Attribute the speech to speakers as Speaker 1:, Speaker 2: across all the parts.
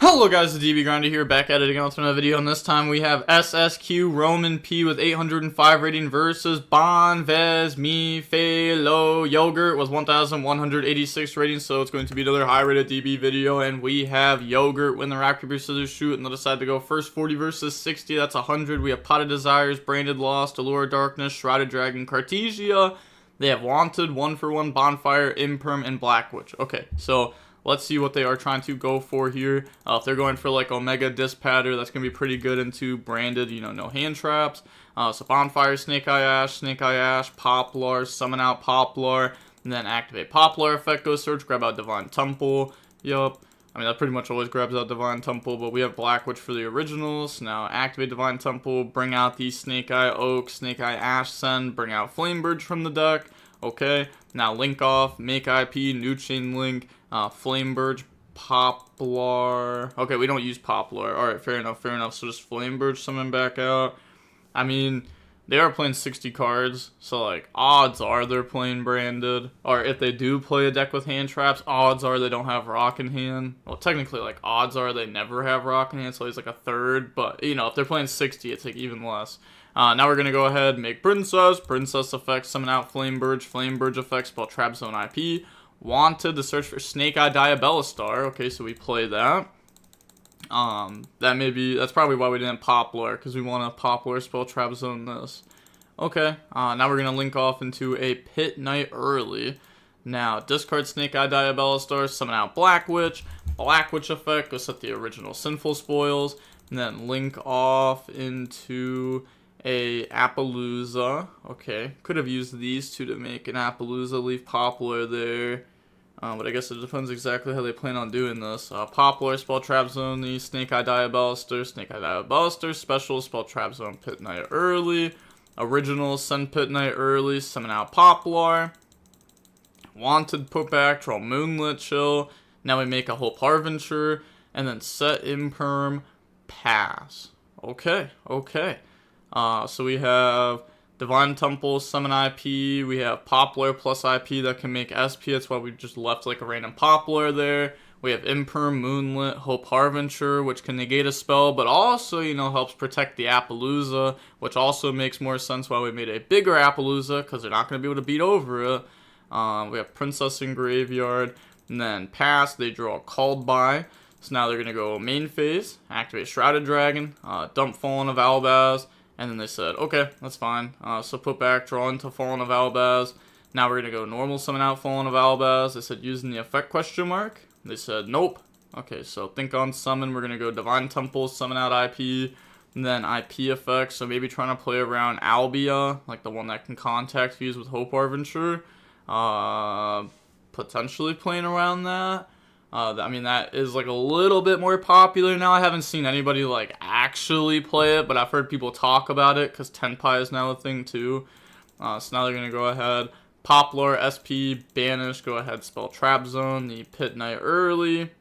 Speaker 1: Hello guys, the DB Grinder here, back at it again with another video, and this time we have SSQ Roman P with 805 rating versus Bon Vez Mi Fe Lo Yogurt with 1186 rating, so it's going to be another high rated DB video, and we have Yogurt win the rock, paper, scissors, shoot, and they'll decide to go first. 40 versus 60, that's 100. We have Pot of Desires, Branded Lost, Allure of Darkness, Shrouded Dragon, Cartesia. They have Wanted, 1-for-1, Bonfire, Imperm, and Black Witch. Okay, so let's see what they are trying to go for here. If they're going for like Omega Dispatter, that's going to be pretty good into Branded, no hand traps. So Bonfire, Snake Eye Ash, Poplar, summon out Poplar, and then activate Poplar effect, go search, grab out Divine Temple. Yup. I mean, that pretty much always grabs out Divine Temple, but we have Black Witch for the originals. Now activate Divine Temple, bring out the Snake Eye Oak, Snake Eye Ash Send, bring out Flamebridge from the deck. Okay, now link off, make IP, new chain link, Flamebridge, Poplar. Okay, we don't use Poplar. Alright, fair enough. So just Flamebridge summon back out. I mean, they are playing 60 cards, so like, odds are they're playing Branded. Or if they do play a deck with hand traps, odds are they don't have Rock in hand. Well, technically, like, odds are they never have Rock in hand, so he's like a third. But, if they're playing 60, it's like even less. Now we're going to go ahead, make Princess effect, summon out Flamebridge effect, spell Trap Zone IP. Wanted to search for Snake Eye Diabelistar. Okay, so we play that. That's probably why we didn't Poplar, because we want to Poplar spell Trap Zone this. Okay, now we're going to link off into a Pit Knight early. Now, discard Snake Eye Diabelistar, summon out Black Witch effect, go set the original Sinful Spoils, and then link off into a Appaloosa. Okay, could have used these two to make an Appaloosa, leave Poplar there. But I guess it depends exactly how they plan on doing this. Poplar, spell Trap Zone the Snake Eye Diabelistar, special, spell Trap Zone Pit Knight early. Original, send Pit Knight early, summon out Poplar. Wanted, put back, draw Moonlit, chill. Now we make a Hope Harventure, and then set Imperm, pass. Okay. So we have Divine Temple, Summon IP, we have Poplar plus IP that can make SP, that's why we just left like a random Poplar there. We have Imperm, Moonlit, Hope Harventure, which can negate a spell, but also, helps protect the Appaloosa, which also makes more sense why we made a bigger Appaloosa, because they're not going to be able to beat over it. We have Princess in Graveyard, and then pass, they draw Called By. So now they're going to go main phase, activate Shrouded Dragon, dump Fallen of Albaz. And then they said, okay, that's fine. So put back, draw into Fallen of Albaz. Now we're going to go normal summon out Fallen of Albaz. They said using the effect ? They said nope. Okay, so think on summon. We're going to go Divine Temple, summon out IP. And then IP effects. So maybe trying to play around Albia, like the one that can contact fuse with Hope Harventure. Potentially playing around that. I mean, that is like a little bit more popular now. I haven't seen anybody like actually play it, but I've heard people talk about it because Tenpai is now a thing too. So now they're gonna go ahead, Poplar, SP, banish, go ahead, spell Trap Zone, the Pit Knight early,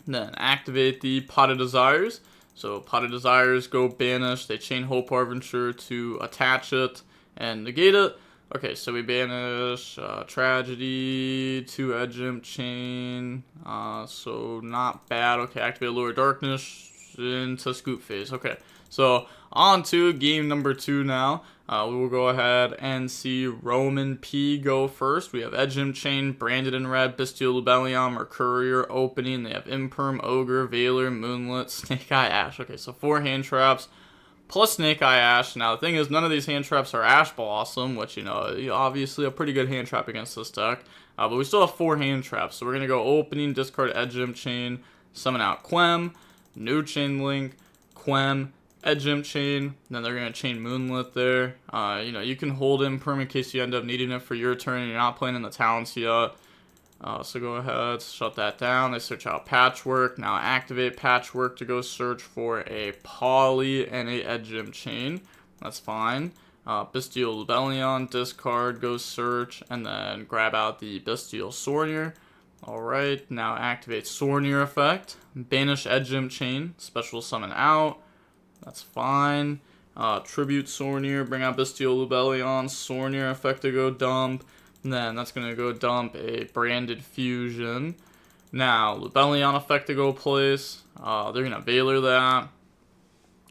Speaker 1: then activate the Pot of Desires. So Pot of Desires, go banish, they chain Hope Harventure to attach it and negate it. Okay, so we banish Tragedy, 2 Edge Imp Chain, so not bad. Okay, activate Allure of Darkness into Scoop phase. Okay, so on to game number 2 now. We will go ahead and see Roman P go first. We have Edge Imp Chain, Branded in red, Bestial Lubellion, Mercurier opening. They have Imperm, Ogre, Veiler, Moonlit, Snake Eye Ash. Okay, so 4 hand traps. Plus Snake Eye Ash. Now, the thing is, none of these hand traps are Ash Blossom, which, obviously a pretty good hand trap against this deck. But we still have 4 hand traps. So we're going to go opening, discard Edge Imp Chain, summon out Quem, new chain link, Quem, Edge Imp Chain. Then they're going to chain Moonlit there. You can hold Imperm in case you end up needing it for your turn and you're not playing in the talents yet. So go ahead, shut that down. They search out Patchwork. Now activate Patchwork to go search for a Poly and a Edge Imp Chain. That's fine. Bestial Lubellion, discard, go search, and then grab out the Bestial Sornier. Alright, now activate Sornier effect. Banish Edge Imp Chain, special summon out. That's fine. Tribute Sornier, bring out Bestial Lubellion, Sornier effect to go dump. And then that's going to go dump a Branded Fusion. Now, Lubellion effect to go place. They're going to Valor that.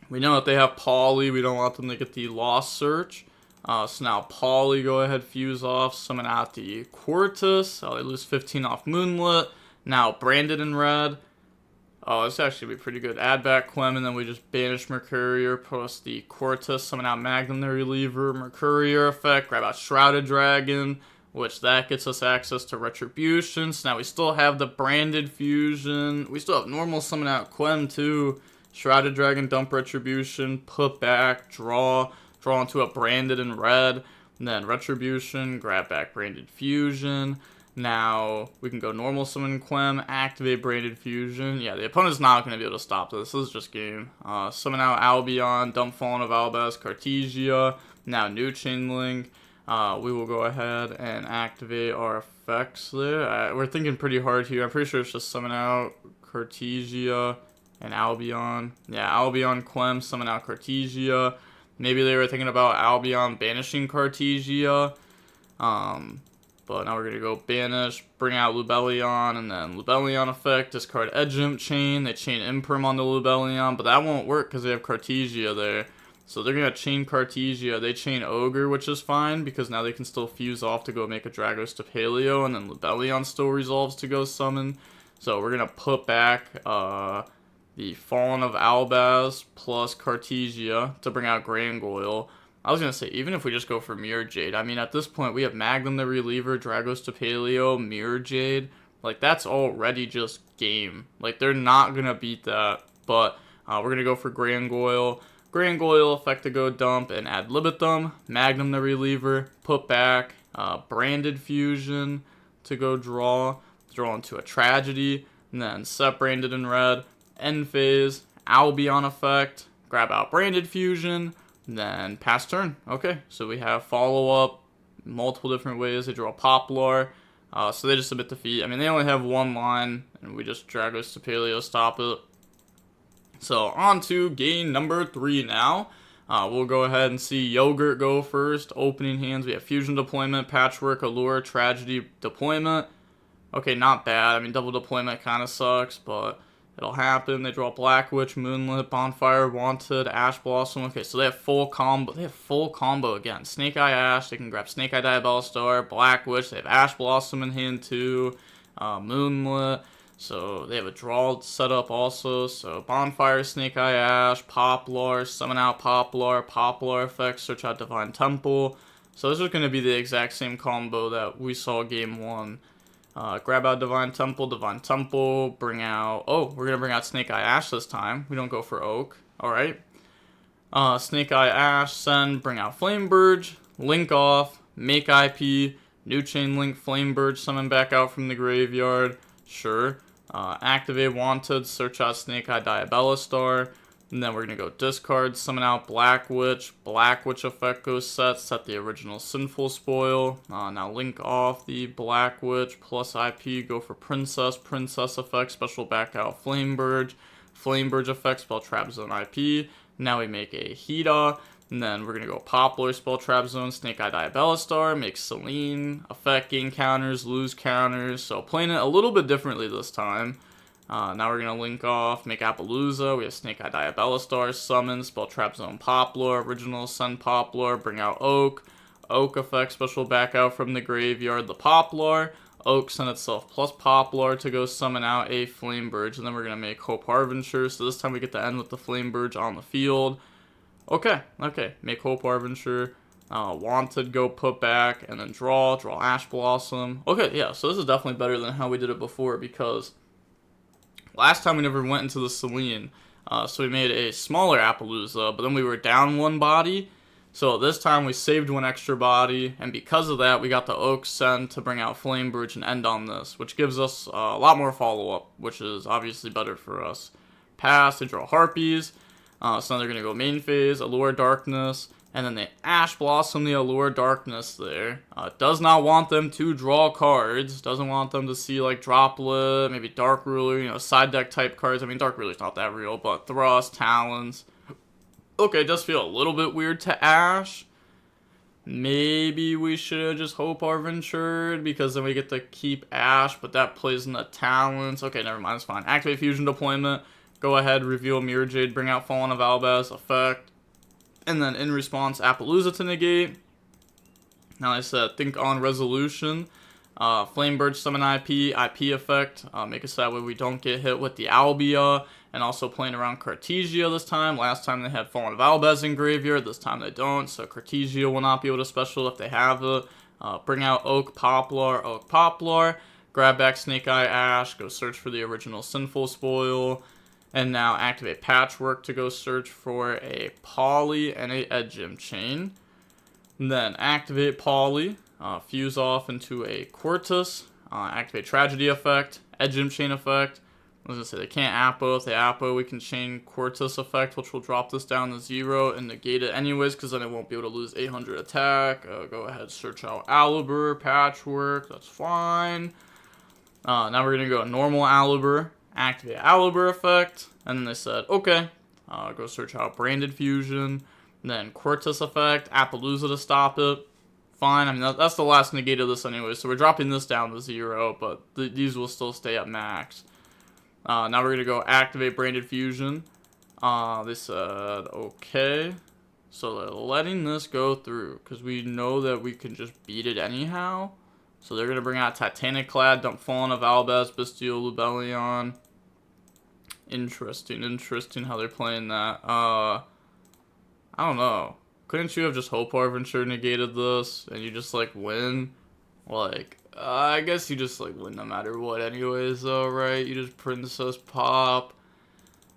Speaker 1: We know that they have Poly. We don't want them to get the Lost Search. So now Poly, go ahead, fuse off. Summon out the Quartus. They lose 15 off Moonlit. Now Branded in red. Oh, this actually be pretty good. Add back Quem, and then we just banish Mercurier, plus the Quartus, summon out Magnum the Reliever, Mercurier effect, grab out Shrouded Dragon, which that gets us access to Retribution. So now we still have the Branded Fusion. We still have normal summon out Quem too. Shrouded Dragon, dump Retribution, put back, draw into a Branded in red, and then Retribution, grab back Branded Fusion. Now, we can go normal summon Quem, activate Branded Fusion. Yeah, the opponent's not going to be able to stop this. This is just game. Summon out Albion, dump Fallen of Albaz, Cartesia. Now, new Chain Link. We will go ahead and activate our effects there. We're thinking pretty hard here. I'm pretty sure it's just summon out Cartesia and Albion. Yeah, Albion, Quem, summon out Cartesia. Maybe they were thinking about Albion banishing Cartesia. But now we're going to go banish, bring out Lubellion, and then Lubellion effect, discard Edge Imp Chain. They chain Imperm on the Lubellion, but that won't work because they have Cartesia there. So they're going to chain Cartesia. They chain Ogre, which is fine because now they can still fuse off to go make a Dragos to Paleo, and then Lubellion still resolves to go summon. So we're going to put back the Fallen of Albaz plus Cartesia to bring out Grangoyle. I was going to say, even if we just go for Mirror Jade, I mean, at this point, we have Magnum the Reliever, Dragos to Paleo, Mirror Jade. Like, that's already just game. Like, they're not going to beat that. But we're going to go for Grangoyle. Grangoyle effect to go dump and add Libethum. Magnum the Reliever, put back. Branded Fusion to go draw into a Tragedy. And then set Branded in red. End phase, Albion effect, grab out Branded Fusion. Then pass turn. Okay, so we have follow-up, multiple different ways. They draw Poplar, so they just submit defeat. I mean, they only have one line, and we just Dragos to Paleo, stop it. So on to game number 3 now. We'll go ahead and see Yogurt go first. Opening hands, we have Fusion Deployment, Patchwork, Allure, Tragedy Deployment. Okay, not bad. I mean, double deployment kind of sucks, but it'll happen. They draw Black Witch, Moonlit, Bonfire, Wanted, Ash Blossom. Okay, so they have full combo. They have full combo again. Snake Eye Ash. They can grab Snake Eye Diabellstar, Black Witch. They have Ash Blossom in hand too. Moonlit. So they have a draw set up also. So Bonfire, Snake Eye Ash, Poplar, summon out Poplar, Poplar effect, search out Divine Temple. So this is going to be the exact same combo that we saw game 1. Grab out Divine Temple, bring out... Oh, we're going to bring out Snake Eye Ash this time. We don't go for Oak. Alright. Snake Eye Ash, send, bring out Flamberge, link off, make IP, new Chain Link, Flamberge, summon back out from the graveyard. Sure. Activate Wanted, search out Snake Eye Diabellstar. And then we're going to go discard, summon out Black Witch. Black Witch effect goes set the original Sinful Spoil. Now link off the Black Witch plus IP, go for Princess. Princess effect, special back out Flamberge. Flamberge effect, spell trap zone IP. Now we make a Hida. And then we're going to go Poplar, spell trap zone, Snake Eye Diabellstar, make Selene, effect gain counters, lose counters. So playing it a little bit differently this time. Now we're going to link off, make Appaloosa, we have Snake Eye Diabellstar, summon, spell trap zone Poplar, original send Poplar, bring out Oak, Oak effect, special back out from the graveyard, the Poplar, Oak send itself plus Poplar to go summon out a Flamberge, and then we're going to make Hope Harbinger, so this time we get to end with the Flamberge on the field. Okay, make Hope Harbinger, Wanted, go put back, and then draw Ash Blossom. Okay, yeah, so this is definitely better than how we did it before, because last time we never went into the Selene, so we made a smaller Appaloosa, but then we were down one body, so this time we saved one extra body, and because of that, we got the Oak send to bring out Flamberge and end on this, which gives us a lot more follow-up, which is obviously better for us. Pass, they draw Harpies, so now they're going to go main phase, Allure Darkness, and then they Ash Blossom the Allure Darkness there. Does not want them to draw cards. Doesn't want them to see like Droplet, maybe Dark Ruler, side deck type cards. I mean, Dark Ruler's not that real, but Thrust, Talons. Okay, it does feel a little bit weird to Ash. Maybe we should just hope our Ventured, because then we get to keep Ash, but that plays in the talents. Okay, never mind, it's fine. Activate Fusion Deployment. Go ahead, reveal Mirror Jade, bring out Fallen of Albaz, effect. And then in response, Appaloosa to negate. Now I said, think on resolution. Flame Bird summon IP effect. Make it so that way we don't get hit with the Albia. And also playing around Cartesia this time. Last time they had Fallen of Albaz in graveyard. This time they don't. So Cartesia will not be able to special if they have it. Bring out Oak Poplar. Grab back Snake Eye Ash. Go search for the original Sinful Spoil. And now activate Patchwork to go search for a Poly and a Edgem Chain. And then activate Poly. Fuse off into a Quartus. Activate Tragedy effect. Edgem Chain effect. I was going to say, they can't Appo. If they Appo, we can chain Quartus effect, which will drop this down to 0 and negate it anyways, because then it won't be able to lose 800 attack. Go ahead, search out Alibur, Patchwork, that's fine. Now we're going to go normal Alibur, activate Alibur effect, and then they said, okay, go search out Branded Fusion, then Quartus effect, Appaloosa to stop it. Fine, I mean, that's the last negate of this anyway, so we're dropping this down to 0, but these will still stay at max. Now we're going to go activate Branded Fusion. They said, okay. So they're letting this go through, because we know that we can just beat it anyhow. So they're going to bring out Titanic Clad, dump Fallen of Albaz, Bestial, Lubellion. Interesting how they're playing that. I don't know. Couldn't you have just Hope Harventure negated this, and you just, like, win? Like, I guess you just, like, win no matter what anyways, though, right? You just Princess Pop.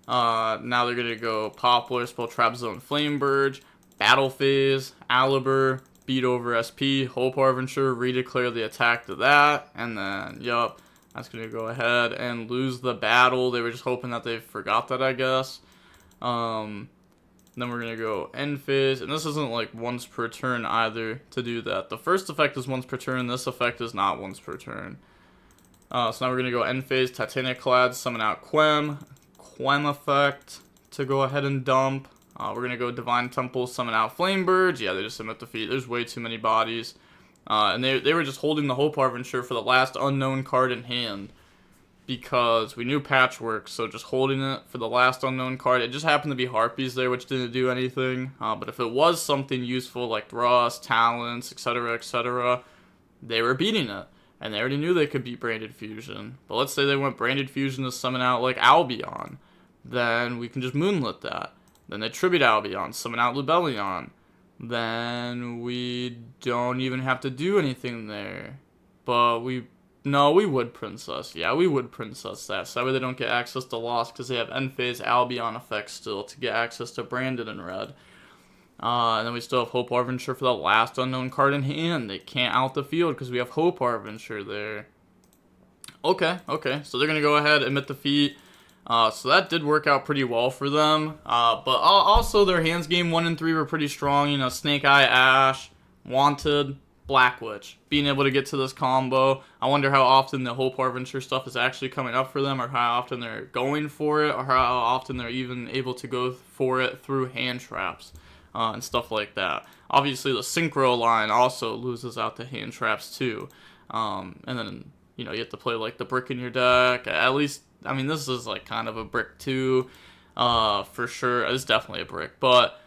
Speaker 1: Now they're gonna go Poplar, Spell Trap Zone, Flame Bird, Battle Phase, Alibur, beat over SP, Hope Harventure, redeclare the attack to that, and then, yup, that's gonna go ahead and lose the battle. They were just hoping that they forgot that, I guess. Then we're going to go end phase, and this isn't like once per turn either to do that. The first effect is once per turn, this effect is not once per turn. So now we're going to go end phase, Titanic Clad, summon out Quem effect to go ahead and dump. We're going to go Divine Temple, summon out Flame Birds. Yeah, they just submit defeat. There's way too many bodies. And they were just holding the Hope Harventure for the last unknown card in hand, because we knew Patchwork, so just holding it for the last unknown card. It just happened to be Harpies there, which didn't do anything. But if it was something useful like Thrust, Talents, etc., they were beating it. And they already knew they could beat Branded Fusion. But let's say they went Branded Fusion to summon out like Albion. Then we can just Moonlit that. Then they Tribute Albion, summon out Lubellion. Then we don't even have to do anything there. But no, we would Princess. Yeah, we would Princess that. So that way they don't get access to Lost, because they have End Phase Albion effects still to get access to Branded in red. And then we still have Hope Harventure for the last unknown card in hand. They can't out the field because we have Hope Harventure there. Okay. So they're going to go ahead and admit defeat. So that did work out pretty well for them. But also their hands game 1 and 3 were pretty strong. You know, Snake Eye Ash, Wanted, Black Witch. Being able to get to this combo. I wonder how often the Hope Harventure stuff is actually coming up for them, or how often they're going for it, or how often they're even able to go for it through hand traps. And stuff like that. Obviously, the Synchro line also loses out to hand traps too. And then, you know, you have to play like the brick in your deck. At least, I mean, this is like kind of a brick too, for sure. It's definitely a brick, but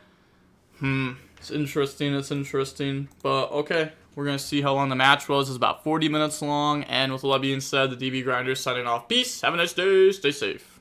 Speaker 1: it's interesting. But okay, we're gonna see how long the match was. It's about 40 minutes long. And with all that being said, the DB Grinder signing off. Peace. Have a nice day. Stay safe.